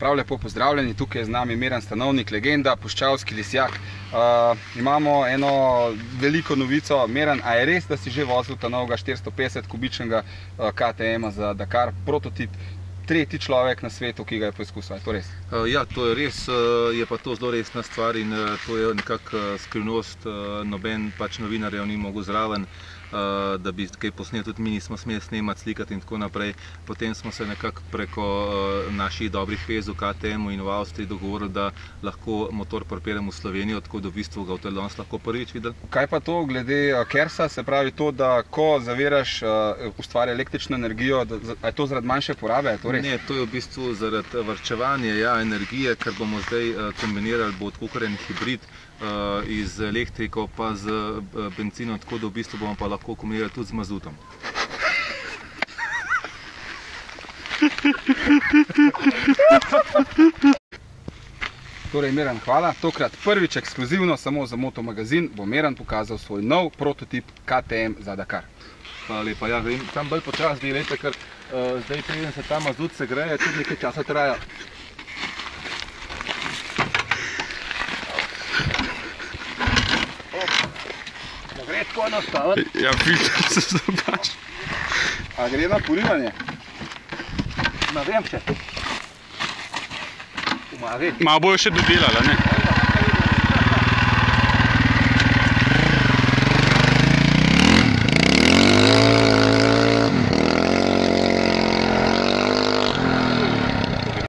Prav lepo pozdravljeni, tukaj je z nami Miran Stanovnik, legenda, puščavski lisjak. Imamo eno veliko novico. Miran, a je res, da si že vozil ta novega 450 kubičnega KTM-a za Dakar, prototip, tretji človek na svetu, ki ga je poizkusil? Je to res? Ja, to je res, je pa to zelo resna stvar in to je nekako skrivnost, noben pač novinarjev ni mogel zraven, da bi kaj posnel, tudi mi nismo smeli snemati, slikati in tako naprej. Potem smo se nekako preko naših dobrih vez v KTM-u in v Avstriji dogovorili, da lahko motor pripeljemo v Slovenijo, tako da v bistvu ga boste danes lahko prvič videli. Kaj pa to glede KERS-a, se pravi to, da ko zaviraš, ustvari električno energijo, a je to zaradi manjše porabe? Je to res? Ne, to je v bistvu zaradi varčevanja energije, ker bomo zdaj kombinirali, bo tako en hibrid z elektriko pa z benzinom, tako da v bistvu bomo pa lahko kombinirali tudi z mazutom. Torej, Miran, hvala. Tokrat prvič ekskluzivno, samo za Moto magazin, bo Miran pokazal svoj nov prototip KTM za Dakar. Hvala lepa, ja, grem tam bolj počas, delajte, ker zdaj preden se ta mazut segreje, tudi nekaj časa traja. Da gre tako enostavno. Ja, filter se zabaš. A gre na porivanje? Ne vem še. Malo bojo še dodelala, ne?